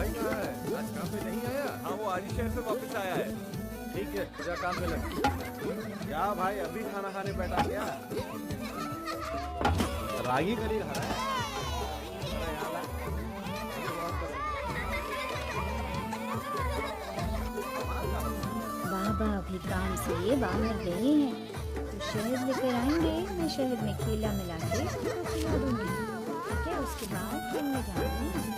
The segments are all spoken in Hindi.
भाई कहाँ है? आज काम पे नहीं आया? हाँ, वो आज ही शहर से वापस आया है। ठीक है, जा काम पे लग। क्या भाई, अभी खाना खाने बैठा क्या? रागी करी खा रहा है। बाबा अभी काम से बाहर गए हैं, तो शहद लेकर आएंगे। मैं शहद में केला मिला के उसको खिला दूंगी। ठीक है, उसके बाद खेलने जाऊंगी।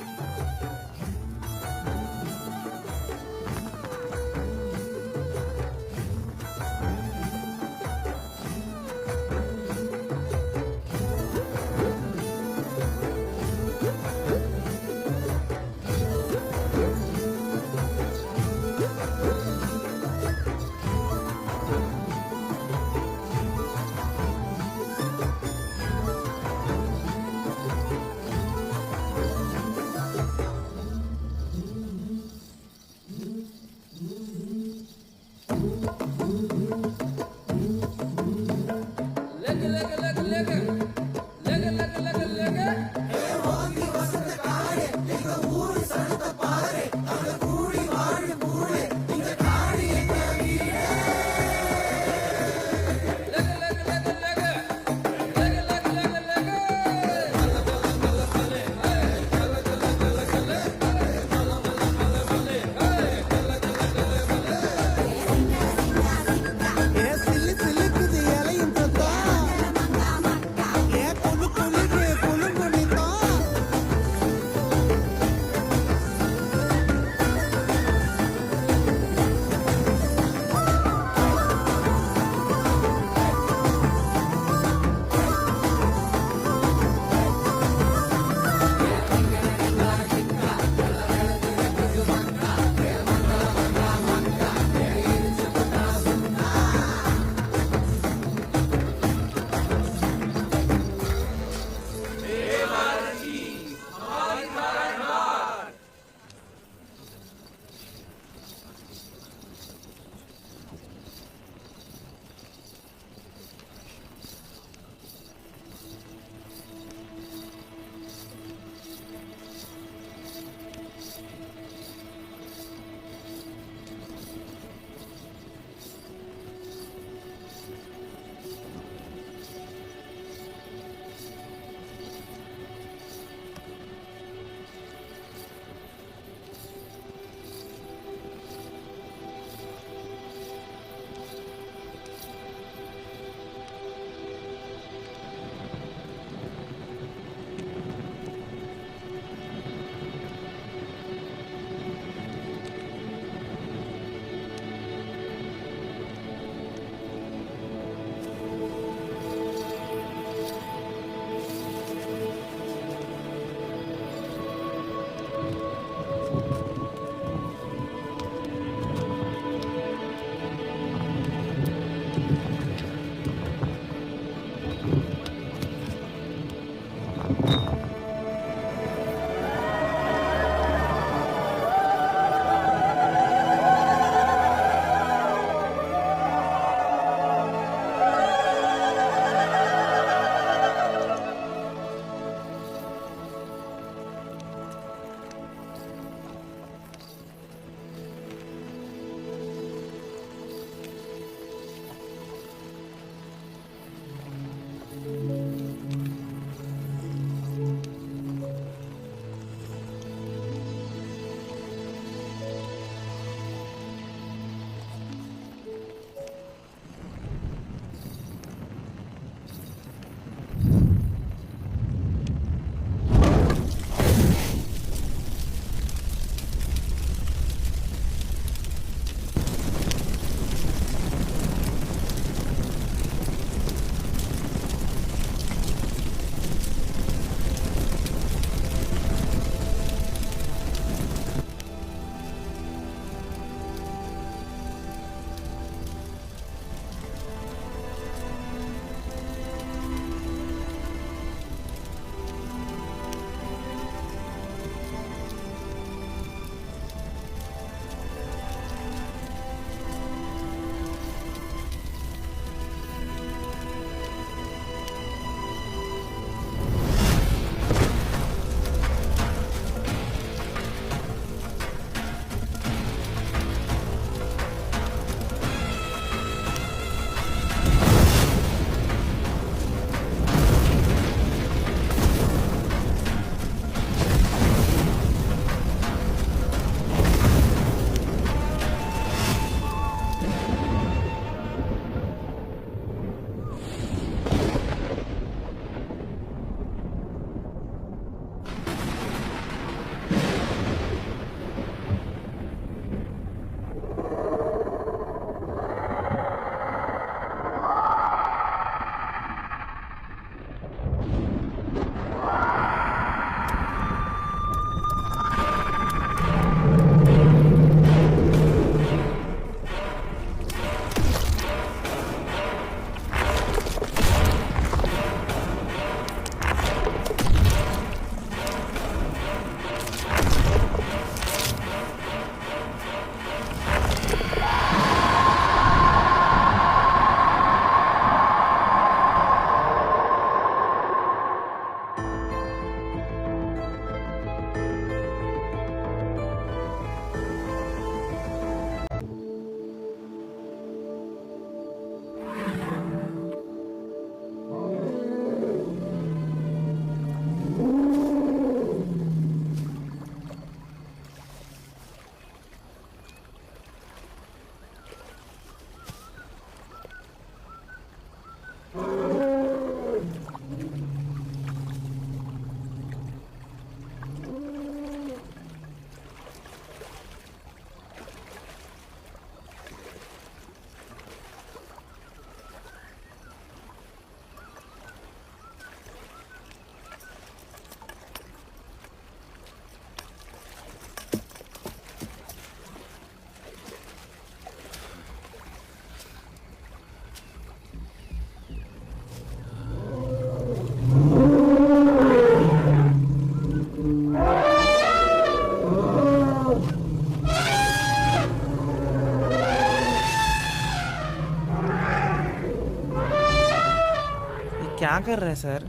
कर रहे हैं सर?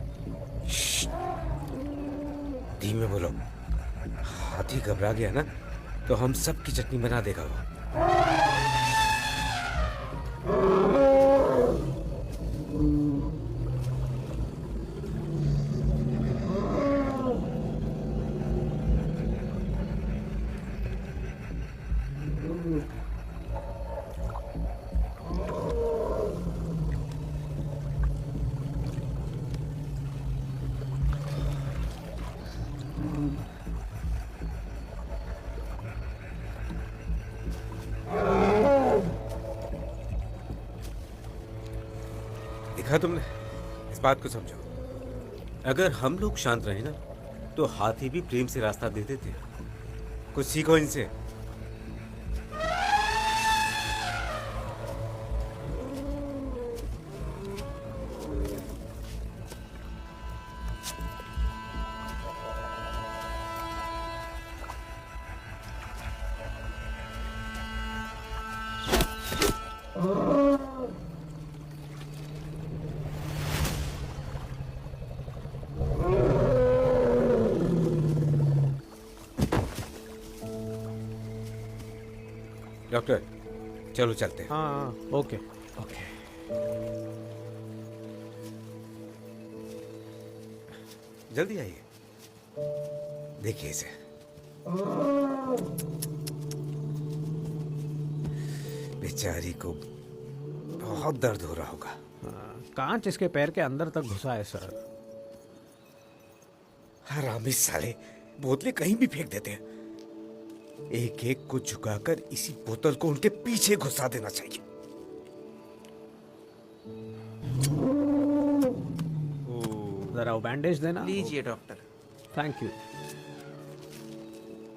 धीमे बोलो। हाथी घबरा गया ना तो हम सब की चटनी बना देगा वो। देखा तुमने? इस बात को समझो, अगर हम लोग शांत रहे ना तो हाथी भी प्रेम से रास्ता दे देते। कुछ सीखो इनसे। डॉक्टर चलो चलते हैं। हाँ ओके ओके। जल्दी आइए, देखिए इसे। बेचारी को बहुत दर्द हो रहा होगा। कांच इसके पैर के अंदर तक घुसा है सर। हरामी साले, बोतलें कहीं भी फेंक देते हैं। एक एक को झुकाकर इसी बोतल को उनके पीछे घुसा देना चाहिए। जरा वो बैंडेज देना। लीजिए डॉक्टर। Thank you.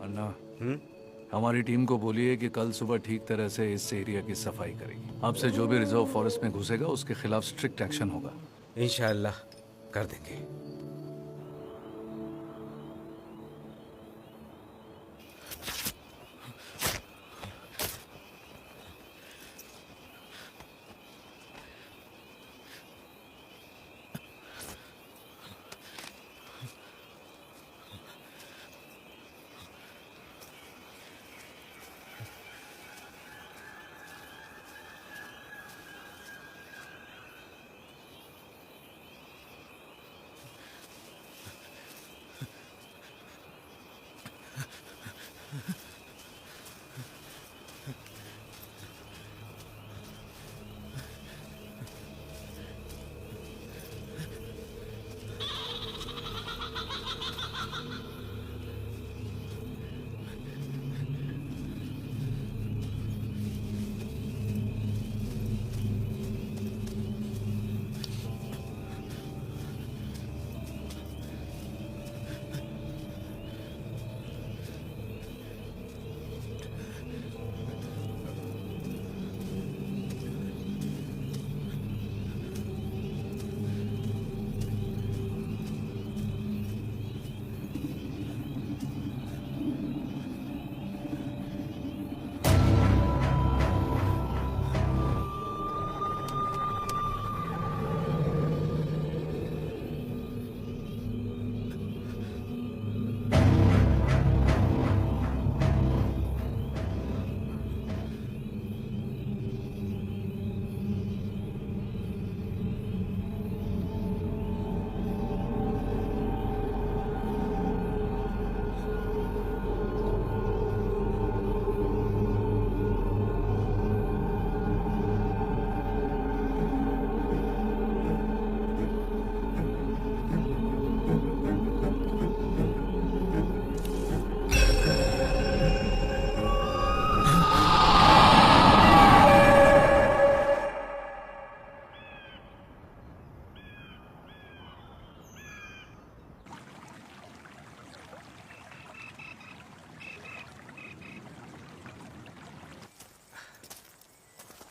अन्ना, हमारी टीम को बोलिए कि कल सुबह ठीक तरह से इस एरिया की सफाई करेगी। अब से जो भी रिजर्व फॉरेस्ट में घुसेगा उसके खिलाफ स्ट्रिक्ट एक्शन होगा। इंशाअल्लाह कर देंगे।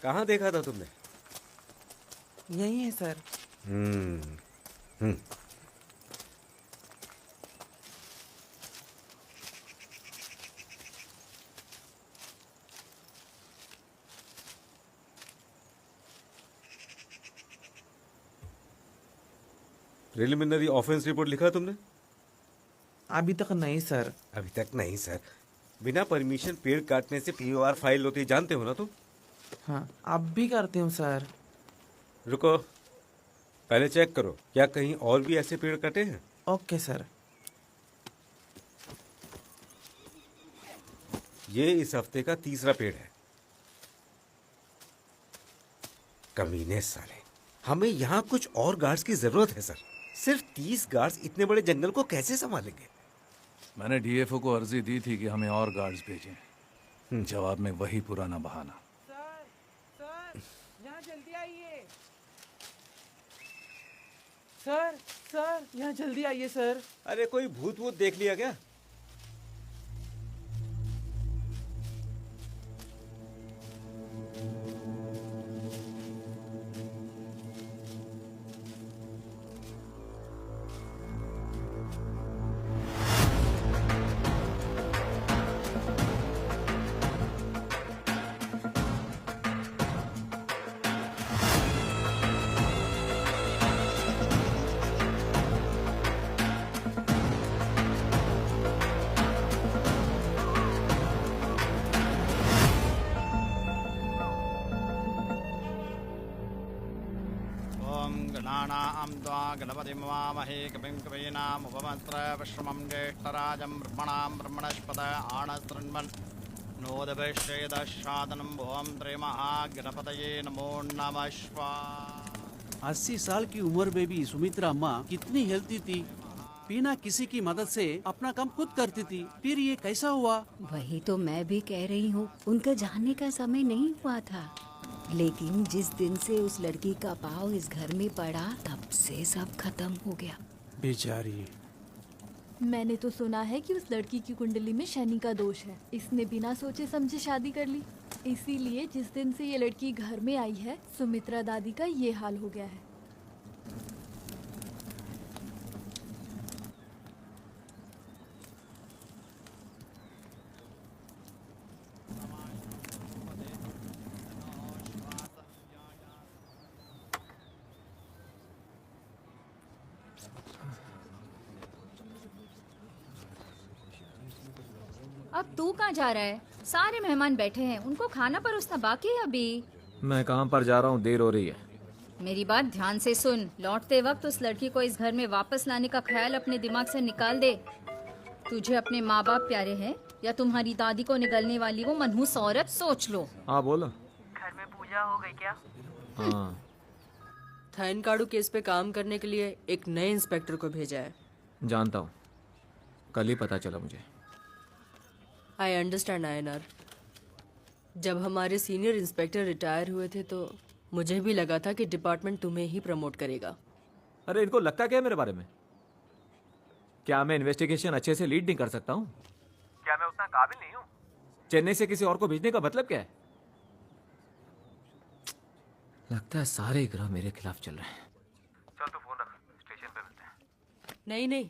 कहाँ देखा था तुमने? यही है सर। हम्म। प्रिलिमिनरी ऑफेंस रिपोर्ट लिखा तुमने? अभी तक नहीं सर। अभी तक नहीं सर। बिना परमिशन पेड़ काटने से पीओआर फाइल होती है, जानते हो ना तुम? हाँ, अब भी करती हूँ सर। रुको, पहले चेक करो क्या कहीं और भी ऐसे पेड़ कटे हैं। Okay sir. ये इस हफ्ते का तीसरा पेड़ है। कमीने साले, हमें यहाँ कुछ और गार्ड्स की जरूरत है सर। सिर्फ 30 गार्ड्स इतने बड़े जंगल को कैसे संभालेंगे? मैंने डीएफओ को अर्जी दी थी कि हमें और गार्ड्स भेजें। जवाब में वही पुराना बहाना। सर, यहाँ जल्दी आइए। सर, यहाँ जल्दी आइए सर। अरे कोई भूत वूत देख लिया क्या? ॐ गणानां त्वा गणपतिं वामहे कविं कवीनामुपमन्त्र विश्रमं ज्येष्ठराजं ब्रह्मणां ब्रह्मणस्पत आणशृण्वन् नोदभिषेदशादनं भुवं त्रिमहागणपतये नमो नमः स्वाहा। 80 साल की उम्र में भी सुमित्रा अम्मा कितनी हेल्थी थी। बिना किसी की मदद से अपना काम खुद करती थी। फिर ये कैसा हुआ? वही तो मैं भी कह रही हूँ, उनका जाने का समय नहीं हुआ था, लेकिन जिस दिन से उस लड़की का पाँव इस घर में पड़ा तब से सब खत्म हो गया। बेचारी। मैंने तो सुना है कि उस लड़की की कुंडली में शनि का दोष है। इसने बिना सोचे समझे शादी कर ली। इसीलिए जिस दिन से ये लड़की घर में आई है, सुमित्रा दादी का ये हाल हो गया है। अब तू कहाँ जा रहा है? सारे मेहमान बैठे हैं, उनको खाना परोसना बाकी है अभी। मैं कहाँ पर जा रहा हूँ, देर हो रही है। मेरी बात ध्यान से सुन। लौटते वक्त उस लड़की को इस घर में वापस लाने का ख्याल अपने दिमाग से निकाल दे। तुझे अपने माँ बाप प्यारे हैं या तुम्हारी दादी को निगलने वाली वो मनहूस औरत? सोच लो। हाँ बोलो। घर में पूजा हो गई क्या? हाँ। थाइनकाडू केस पे काम करने के लिए एक नए इंस्पेक्टर को भेजा है। जानता हूँ, कल ही पता चला मुझे। I understand INR. जब हमारे सीनियर इंस्पेक्टर रिटायर हुए थे तो मुझे भी लगा था कि डिपार्टमेंट तुम्हें ही प्रमोट करेगा। अरे इनको लगता क्या है मेरे बारे में? क्या मैं इन्वेस्टिगेशन अच्छे से लीड नहीं कर सकता हूँ? क्या मैं उतना काबिल नहीं हूँ? चेन्नई से किसी और को भेजने का मतलब क्या है? लगता है सारे ग्रह मेरे खिलाफ चल रहे हैं। चल तू फोन रख, स्टेशन पे मिलते हैं। नहीं नहीं,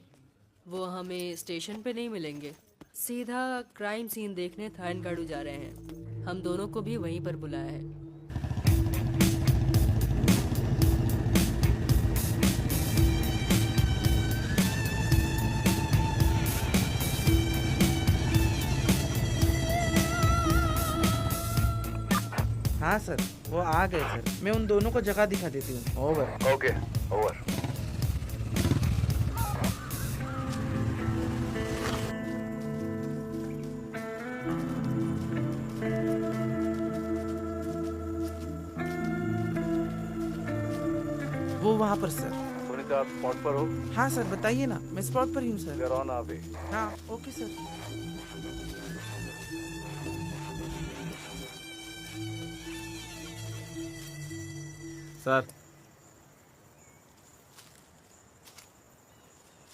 वो हमें स्टेशन पे नहीं मिलेंगे। सीधा क्राइम सीन देखने थाइनकाडू जा रहे हैं। हम दोनों को भी वहीं पर बुलाया है। हाँ सर, वो आ गए सर। मैं उन दोनों को जगह दिखा देती हूँ। ओवर। Okay, over. वो वहाँ पर सर। सुनीता, आप स्पॉट पर हो? हाँ सर, बताइए ना। मैं स्पॉट पर ही हूँ सर। ऑन आ वे। हाँ, okay sir. Sir,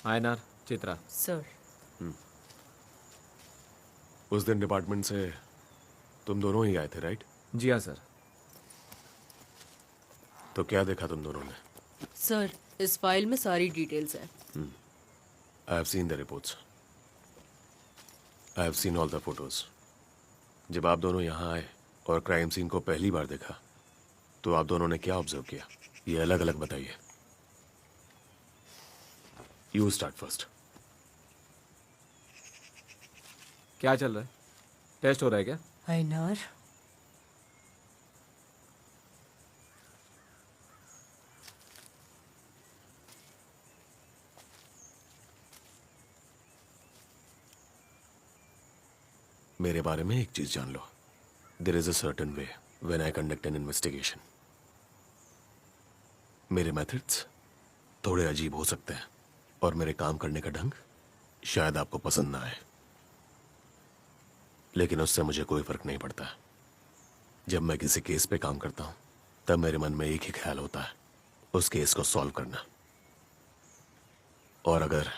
INR, Chitra. Sir, उस दिन डिपार्टमेंट से तुम दोनों ही आए थे, राइट? जी हाँ सर। तो क्या देखा तुम दोनों ने? सर इस फाइल में सारी डिटेल्स हैं। I have seen the reports. I have seen all the photos. जब आप दोनों यहाँ आए और क्राइम सीन को पहली बार देखा तो आप दोनों ने क्या ऑब्जर्व किया? ये अलग अलग बताइए। You start first. क्या चल रहा है? टेस्ट हो रहा है क्या? आयनार, मेरे बारे में एक चीज जान लो। There is a certain way when I conduct an investigation. मेरे मेथड्स थोड़े अजीब हो सकते हैं और मेरे काम करने का ढंग शायद आपको पसंद ना आए, लेकिन उससे मुझे कोई फर्क नहीं पड़ता। जब मैं किसी केस पे काम करता हूं तब मेरे मन में एक ही ख्याल होता है, उस केस को सॉल्व करना। और अगर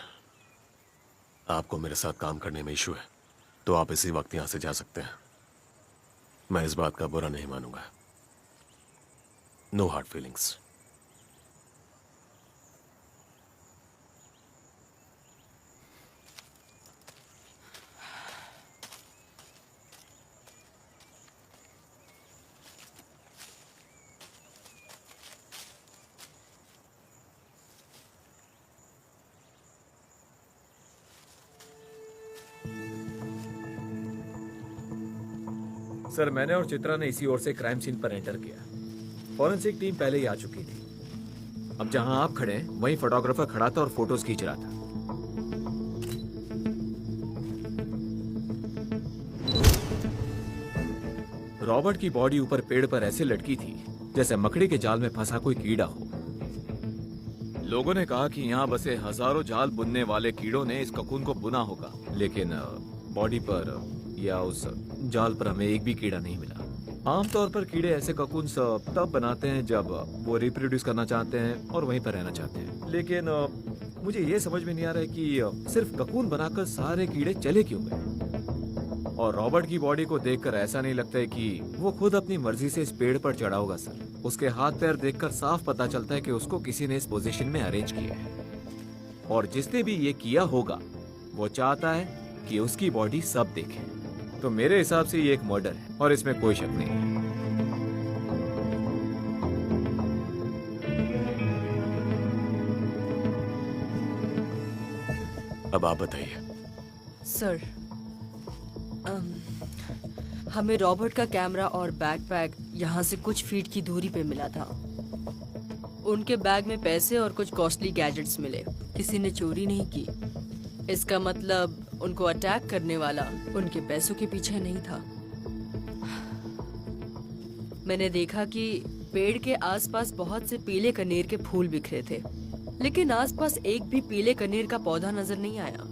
आपको मेरे साथ काम करने में इशू है तो आप इसी वक्त यहां से जा सकते हैं। मैं इस बात का बुरा नहीं मानूंगा। No hard feelings. सर, मैंने और चित्रा ने इसी ओर से क्राइम सीन पर एंटर किया। फॉरेंसिक टीम पहले ही आ चुकी थी। अब जहां आप खड़े हैं वहीं फोटोग्राफर खड़ा था और फोटोज खींच रहा था। रॉबर्ट की बॉडी ऊपर पेड़ पर ऐसे लटकी थी जैसे मकड़ी के जाल में फंसा कोई कीड़ा हो। लोगों ने कहा कि यहाँ बसे हजारों जाल बुनने वाले कीड़ों ने इस ककून को बुना होगा, लेकिन बॉडी पर या उस जाल पर हमें एक भी कीड़ा नहीं मिला। आमतौर पर कीड़े ऐसे ककून तब बनाते हैं जब वो रिप्रोड्यूस करना चाहते हैं और वहीं पर रहना चाहते हैं, लेकिन मुझे ये समझ में नहीं आ रहा है कि सिर्फ ककून बनाकर सारे कीड़े चले क्यों गए। और रॉबर्ट की बॉडी को देखकर ऐसा नहीं लगता है कि वो खुद अपनी मर्जी से इस पेड़ पर चढ़ा होगा। सर, उसके हाथ पैर देखकर साफ पता चलता है कि उसको किसी ने इस पोजीशन में अरेंज किया है, और जिसने भी ये किया होगा वो चाहता है कि उसकी बॉडी सब देखें। तो मेरे हिसाब से ये एक मर्डर है और इसमें कोई शक नहीं है। अब आप बताइए। सर, हमें रॉबर्ट का कैमरा और बैकपैक यहाँ से कुछ फीट की दूरी पे मिला था। उनके बैग में पैसे और कुछ कॉस्टली गैजेट्स मिले। किसी ने चोरी नहीं की। इसका मतलब उनको अटैक करने वाला उनके पैसों के पीछे नहीं था। मैंने देखा कि पेड़ के आसपास बहुत से पीले कनेर के फूल बिखरे थे, लेकिन आसपास एक भी पीले कनेर का पौधा नजर नहीं आया।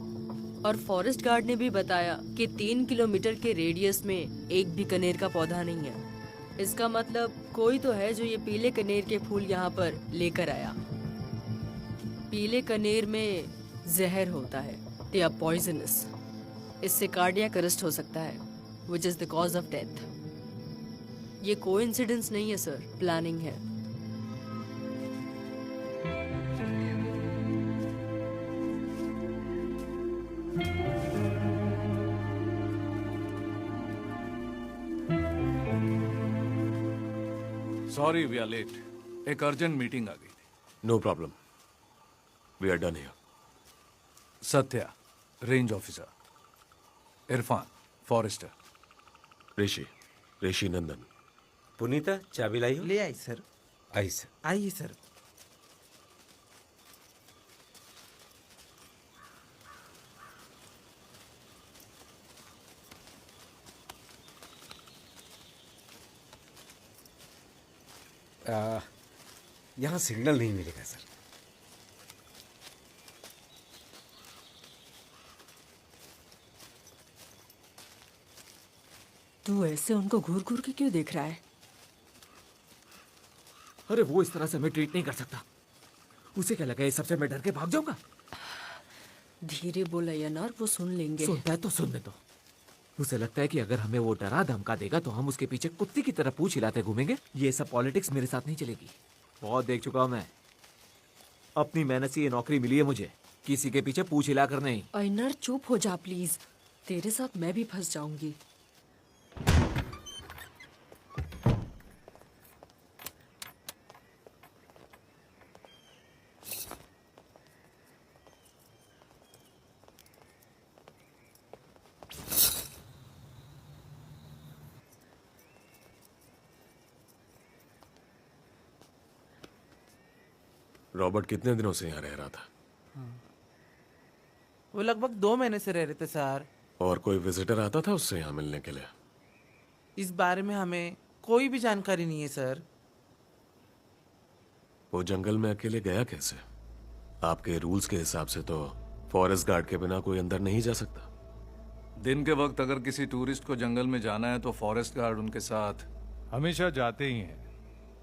और फॉरेस्ट गार्ड ने भी बताया कि 3 किलोमीटर के रेडियस में एक भी कनेर का पौधा नहीं है। इसका मतलब कोई तो है जो ये पीले कनेर के फूल यहाँ पर लेकर आया। पीले कनेर में जहर होता है, दे आर पॉइजनस। इससे कार्डियक अरेस्ट हो सकता है, which is the cause of death. ये कोइंसिडेंस नहीं है सर, प्लानिंग है। सॉरी वी आर लेट, एक अर्जेंट मीटिंग आ गई थी। No problem, we are done here. Satya, range officer. Irfan, forester. Rishi Nandan. Punita, चाबी लाई हो? ले आई सर। आई सर। आइए सर। यहाँ सिग्नल नहीं मिलेगा सर। तू ऐसे उनको घूर घूर के क्यों देख रहा है? अरे वो इस तरह से हमें ट्रीट नहीं कर सकता। उसे क्या लगा ये सबसे मैं डर के भाग जाऊंगा? धीरे बोला यार, वो सुन लेंगे। सुनता है तो सुनने दो। उसे लगता है कि अगर हमें वो डरा धमका देगा तो हम उसके पीछे कुत्ते की तरह पूंछ हिलाते घूमेंगे। ये सब पॉलिटिक्स मेरे साथ नहीं चलेगी। बहुत देख चुका हूं मैं। अपनी मेहनत से ये नौकरी मिली है मुझे, किसी के पीछे पूंछ हिलाकर नहीं। आयनर चुप हो जा प्लीज, तेरे साथ मैं भी फंस जाऊंगी। रॉबर्ट कितने दिनों से यहाँ रह रहा था? वो लगभग 2 महीने से रह रहे थे सर। और कोई विजिटर आता था उससे यहाँ मिलने के लिए? इस बारे में हमें कोई भी जानकारी नहीं है सर। वो जंगल में अकेले गया कैसे? आपके रूल्स के हिसाब से तो फॉरेस्ट गार्ड के बिना कोई अंदर नहीं जा सकता। दिन के वक्त अगर किसी टूरिस्ट को जंगल में जाना है तो फॉरेस्ट गार्ड उनके साथ हमेशा जाते ही हैं।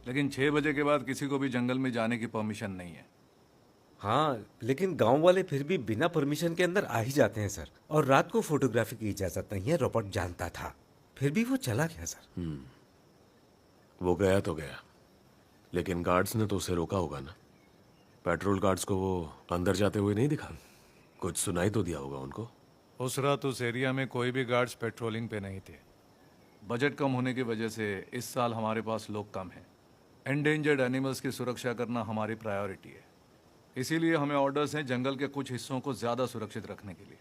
लेकिन 6 बजे के बाद किसी को भी जंगल में जाने की परमिशन नहीं है। हाँ, लेकिन गांव वाले फिर भी बिना परमिशन के अंदर आ ही जाते हैं सर। और रात को फोटोग्राफी की इजाजत नहीं है, रॉबर्ट जानता था, फिर भी वो चला गया सर। वो गया तो गया, लेकिन गार्ड्स ने तो उसे रोका होगा ना। पेट्रोल गार्ड्स को वो अंदर जाते हुए नहीं दिखा? कुछ सुनाई तो दिया होगा उनको। उस रात उस एरिया में कोई भी गार्ड्स पेट्रोलिंग पे नहीं थे। बजट कम होने की वजह से इस साल हमारे पास लोग कम हैं। एंडेंजर्ड एनिमल्स की सुरक्षा करना हमारी प्रायोरिटी है, इसीलिए हमें ऑर्डर्स हैं जंगल के कुछ हिस्सों को ज्यादा सुरक्षित रखने के लिए।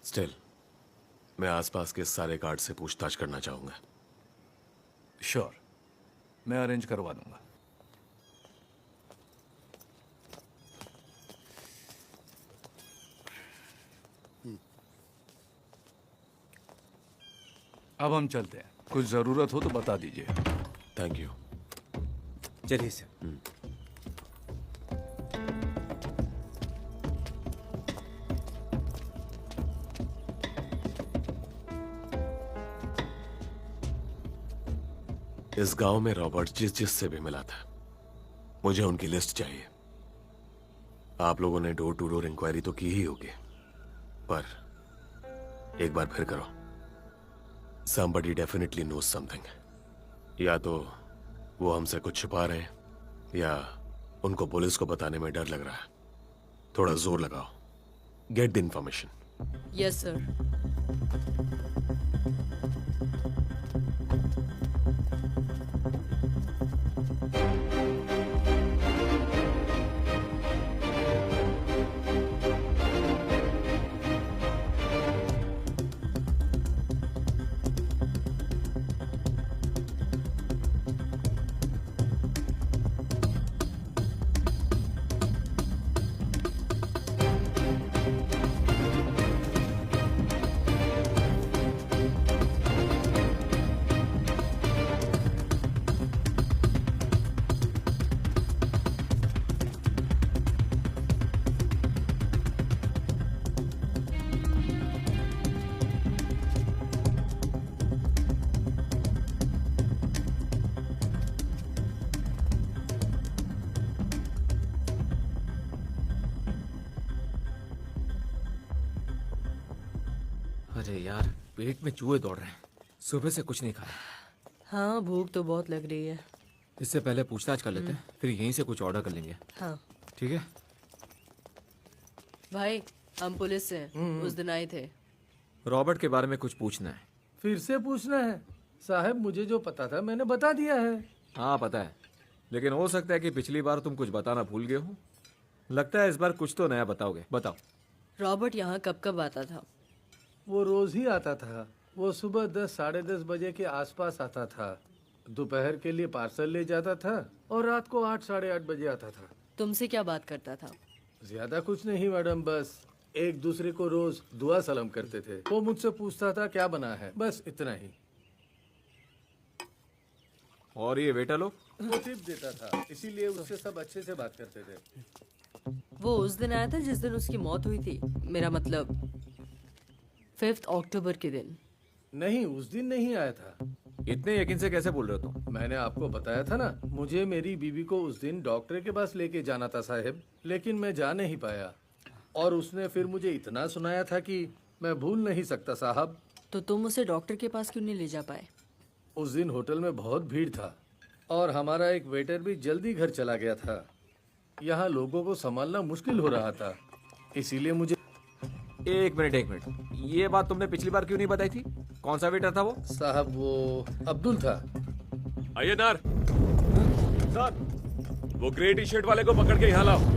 स्टिल मैं आसपास के सारे गार्ड से पूछताछ करना चाहूंगा। श्योर, मैं अरेंज करवा दूंगा। अब हम चलते हैं, कुछ जरूरत हो तो बता दीजिए। Thank you. चलिए सर। इस गांव में रॉबर्ट जिस से भी मिला था, मुझे उनकी लिस्ट चाहिए। आप लोगों ने डोर टू डोर इंक्वायरी तो की ही होगी, पर एक बार फिर करो। Somebody definitely knows something. या तो वो हमसे कुछ छुपा रहे हैं, या उनको पुलिस को बताने में डर लग रहा है। थोड़ा जोर लगाओ। Get the information. Yes sir. अरे यार, पेट में चूहे दौड़ रहे हैं। सुबह से कुछ नहीं खाया। हाँ, भूख तो बहुत लग रही है। इससे पहले पूछताछ कर लेते हैं, फिर यहीं से कुछ ऑर्डर कर लेंगे। हाँ ठीक है भाई, हम पुलिस से हैं। उस दिन आए थे। रॉबर्ट के बारे में कुछ पूछना है। फिर से पूछना है? साहब, मुझे जो पता था मैंने बता दिया है। हाँ पता है, लेकिन हो सकता है कि पिछली बार तुम कुछ बताना भूल गए हो। लगता है इस बार कुछ तो नया बताओगे। बताओ। रॉबर्ट यहाँ कब कब आता था? वो रोज ही आता था। वो सुबह 10 साढ़े 10 बजे के आसपास आता था। दोपहर के लिए पार्सल ले जाता था और रात को 8 साढ़े 8 बजे आता था। तुमसे क्या बात करता था? ज्यादा कुछ नहीं मैडम, बस एक दूसरे को रोज दुआ सलाम करते थे। वो मुझसे पूछता था क्या बना है, बस इतना ही। और ये वेटर लोग? वो टिप देता था, इसीलिए उससे सब अच्छे से बात करते थे। वो उस दिन आया था जिस दिन उसकी मौत हुई थी, मेरा मतलब 5 अक्टूबर के दिन। नहीं, उस दिन नहीं आया था। इतने यकीन से कैसे बोल रहे हो तुम? मैंने आपको बताया था ना, मुझे मेरी बीवी को उस दिन डॉक्टर के पास लेके जाना था साहब, लेकिन मैं जा नहीं पाया। और उसने फिर मुझे इतना सुनाया था कि मैं भूल नहीं सकता साहब। तो तुम उसे डॉक्टर के पास क्यों नहीं ले जा पाए? उस दिन होटल में बहुत भीड़ था और हमारा एक वेटर भी जल्दी घर चला गया था। यहाँ लोगों को संभालना मुश्किल हो रहा था, इसीलिए मुझे। एक मिनट, ये बात तुमने पिछली बार क्यों नहीं बताई थी? कौन सा वेटर था वो? साहब, वो अब्दुल था। अय्यनार सर, वो ग्रे टी शर्ट वाले को पकड़ के यहाँ लाओ।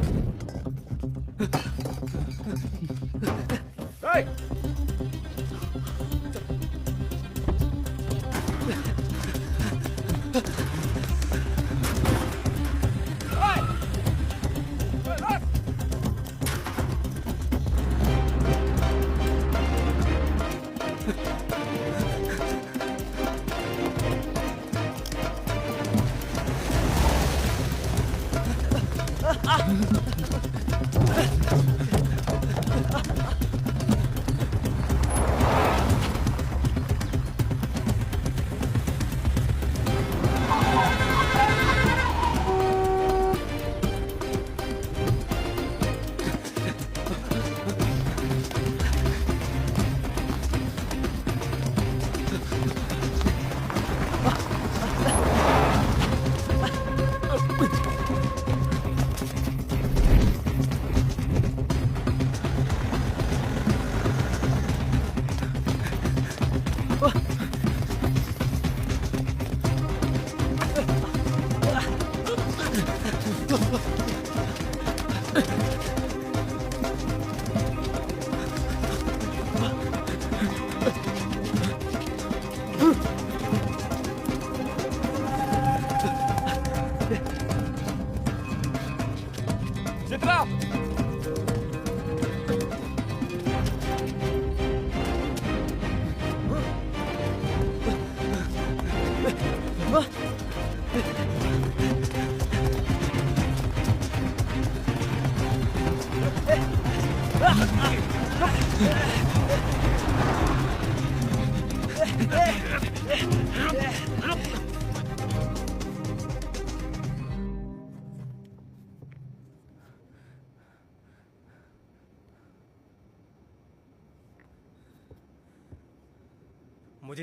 मुझे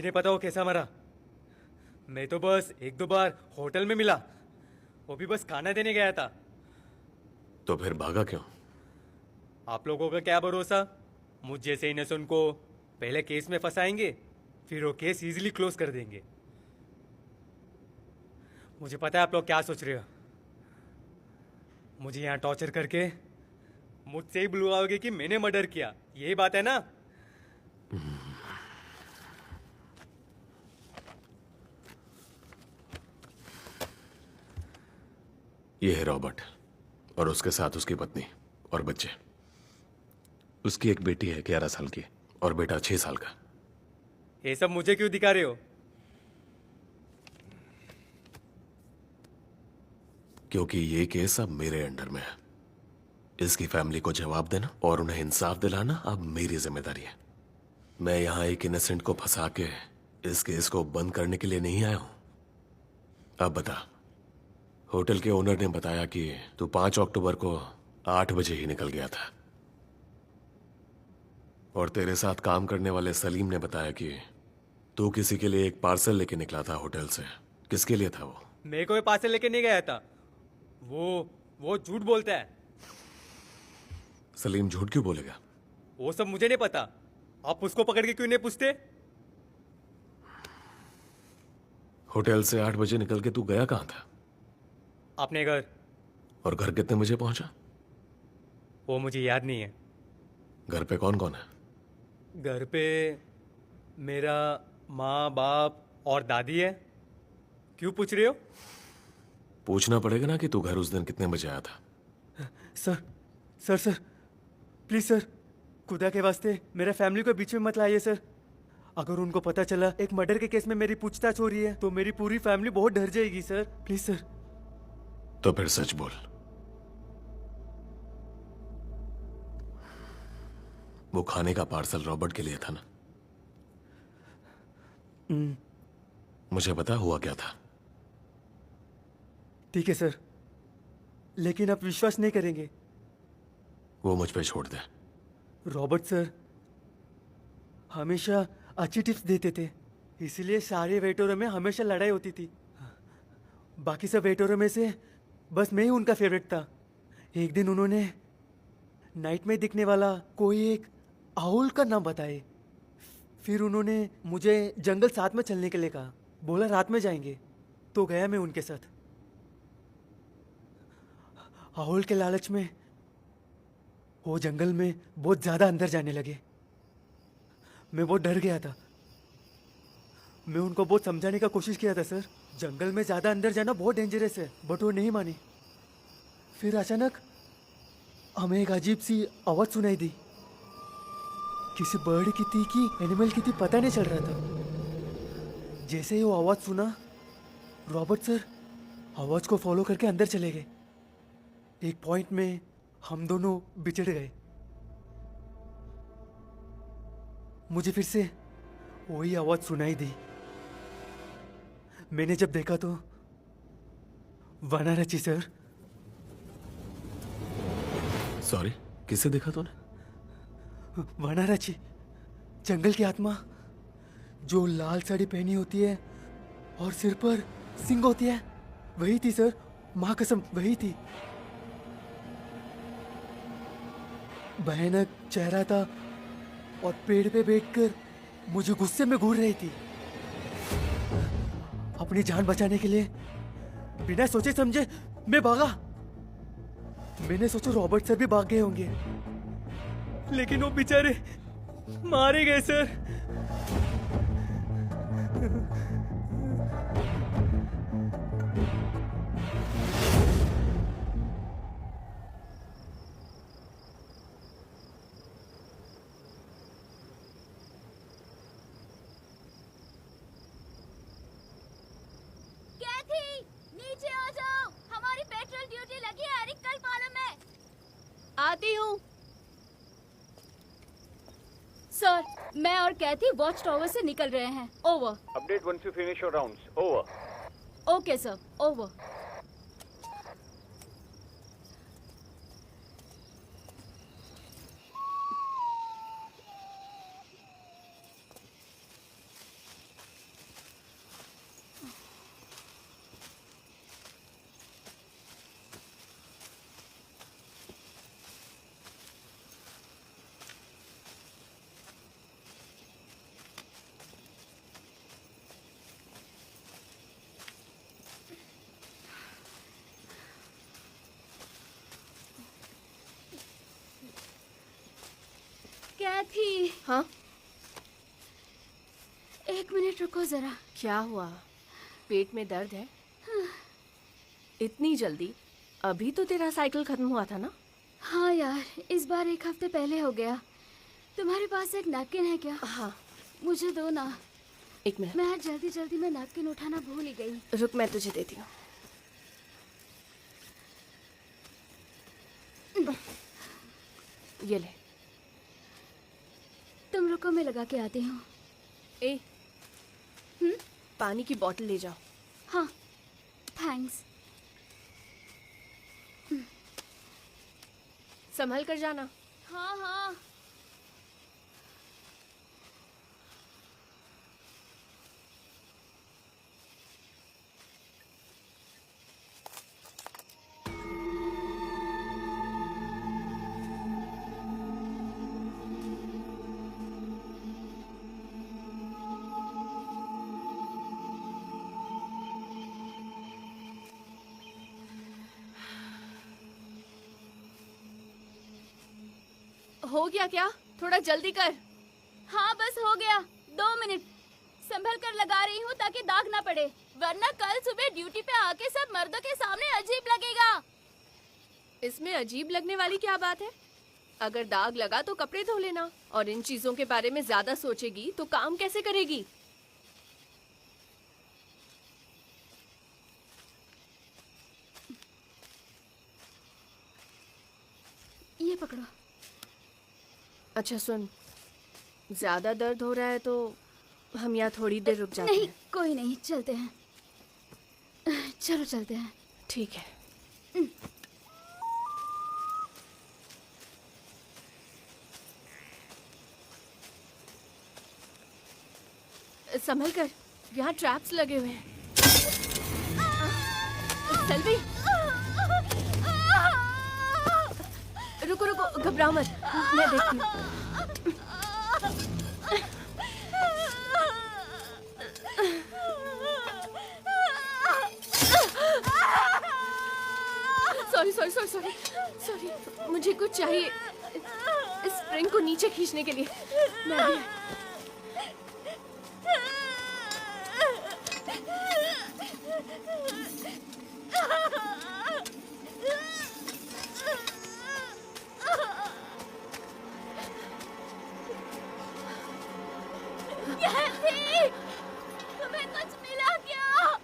नहीं पता वो कैसा मरा। मैं तो बस एक दो बार होटल में मिला, वो भी बस खाना देने गया था। तो फिर भागा क्यों? आप लोगों का क्या भरोसा? मुझ जैसे इनोसेंट को पहले केस में फंसाएंगे, फिर वो केस इजीली क्लोज कर देंगे। मुझे पता है आप लोग क्या सोच रहे हो। मुझे यहाँ टॉर्चर करके मुझसे ही बुलवाओगे कि मैंने मर्डर किया, यही बात है ना? ये है रॉबर्ट और उसके साथ उसकी पत्नी और बच्चे। उसकी एक बेटी है 11 साल की और बेटा 6 साल का। ये सब मुझे क्यों दिखा रहे हो? क्योंकि ये केस अब मेरे अंडर में है। इसकी फैमिली को जवाब देना और उन्हें इंसाफ दिलाना अब मेरी जिम्मेदारी है। मैं यहाँ एक इनोसेंट को फंसा के इस केस को बंद करने के लिए नहीं आया हूं। अब बता, होटल के ओनर ने बताया कि तू 5 अक्टूबर को 8 बजे ही निकल गया था और तेरे साथ काम करने वाले सलीम ने बताया कि तू किसी के लिए एक पार्सल लेके निकला था होटल से। किसके लिए था वो? मैं कोई पार्सल लेके नहीं गया था। वो झूठ बोलता है। सलीम झूठ क्यों बोलेगा? वो सब मुझे नहीं पता। आप उसको पकड़ के क्यों नहीं पूछते? होटल से 8 बजे निकल के तू गया कहां था? अपने घर। और घर कितने बजे पहुंचा? वो मुझे याद नहीं है। घर पे कौन कौन है? घर पे मेरा माँ बाप और दादी है। क्यों पूछ रहे हो? पूछना पड़ेगा ना कि तू घर उस दिन कितने बजे आया था। सर प्लीज सर, खुदा के वास्ते मेरे फैमिली को बीच में मत लाइए सर। अगर उनको पता चला एक मर्डर के केस में मेरी पूछताछ हो रही है तो मेरी पूरी फैमिली बहुत डर जाएगी सर। Please sir. तो फिर सच बोल, वो खाने का पार्सल रॉबर्ट के लिए था ना? मुझे पता हुआ क्या था। ठीक है सर, लेकिन आप विश्वास नहीं करेंगे। वो मुझ पे छोड़ दे। रॉबर्ट सर हमेशा अच्छी टिप्स देते थे, इसलिए सारे वेटरों में हमेशा लड़ाई होती थी। बाकी सब वेटरों में से बस मैं ही उनका फेवरेट था। एक दिन उन्होंने नाइट में दिखने वाला कोई एक आउल का नाम बताए। फिर उन्होंने मुझे जंगल साथ में चलने के लिए कहा। बोला रात में जाएंगे, तो गया मैं उनके साथ। आउल के लालच में वो जंगल में बहुत ज्यादा अंदर जाने लगे। मैं बहुत डर गया था। मैं उनको बहुत समझाने का कोशिश किया था सर, जंगल में ज्यादा अंदर जाना बहुत डेंजरस है, बट वो नहीं माने। फिर अचानक हमें एक अजीब सी आवाज सुनाई दी। किसी बर्ड की थी कि एनिमल की थी, पता नहीं चल रहा था। जैसे ही वो आवाज सुना, रॉबर्ट सर आवाज को फॉलो करके अंदर चले गए। एक पॉइंट में हम दोनों बिछड़ गए। मुझे फिर से वही आवाज सुनाई दी। मैंने जब देखा तो वनारची सर। सॉरी, किसे देखा तूने? वनारची, जंगल की आत्मा जो लाल साड़ी पहनी होती है और सिर पर सिंग होती है, वही थी सर। माँ कसम वही थी। भयानक चेहरा था और पेड़ पे बैठकर मुझे गुस्से में घूर रही थी। अपनी जान बचाने के लिए बिना सोचे समझे मैं भागा। मैंने सोचा रॉबर्ट सर भी भाग गए होंगे, लेकिन वो बेचारे मारे गए सर। नीचे आ जाओ, हमारी पेट्रोल ड्यूटी लगी है, निकल मालूम है। आती हूँ। सर, मैं और कैथी वॉच टावर से निकल रहे हैं। Over. Update once you finish your rounds. Over. Okay sir, over. Kathy. हाँ? एक मिनट रुको जरा। क्या हुआ? पेट में दर्द है? इतनी जल्दी? अभी तो तेरा साइकिल खत्म हुआ था ना? हाँ यार, इस बार 1 हफ्ते पहले हो गया। तुम्हारे पास एक नैपकिन है क्या? हाँ। मुझे दो ना। 1 मिनट। मैं जल्दी जल्दी में नैपकिन उठाना भूल ही गई। रुक, मैं तुझे देती हूँ। ये ले। तुम रुको, मैं लगा के आती हूँ। ए, पानी की बोतल ले जाओ। हाँ, थैंक्स। संभल कर जाना। हाँ हाँ। हो गया क्या? थोड़ा जल्दी कर। हाँ बस हो गया। 2 मिनट। संभल कर लगा रही हूँ ताकि दाग ना पड़े, वरना कल सुबह ड्यूटी पे आके सब मर्दों के सामने अजीब लगेगा। इसमें अजीब लगने वाली क्या बात है? अगर दाग लगा तो कपड़े धो लेना। और इन चीजों के बारे में ज्यादा सोचेगी तो काम कैसे करेगी? ये पकड़ो। अच्छा सुन, ज्यादा दर्द हो रहा है तो हम यहाँ थोड़ी देर रुक जाते नहीं, हैं। कोई नहीं, चलते हैं। चलो चलते हैं। ठीक है। संभल कर, यहाँ ट्रैप्स लगे हुए हैं। सेल्वी, रुको रुको, घबराओ मत, मैं देखती हूँ। Sorry sorry sorry sorry sorry, मुझे कुछ चाहिए इस स्प्रिंग को नीचे खींचने के लिए। मैं भी तुम्हें कुछ मिला क्या?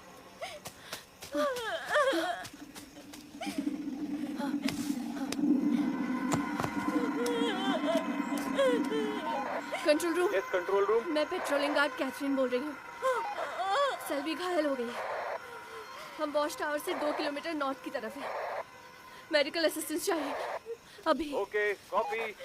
Control room. Yes control room. मैं पेट्रोलिंग गार्ड कैथरीन बोल रही हूँ। सेल्वी घायल हो गई। हम वॉच टावर से 2 किलोमीटर नॉर्थ की तरफ है। मेडिकल असिस्टेंस चाहिए अभी। Okay, copy.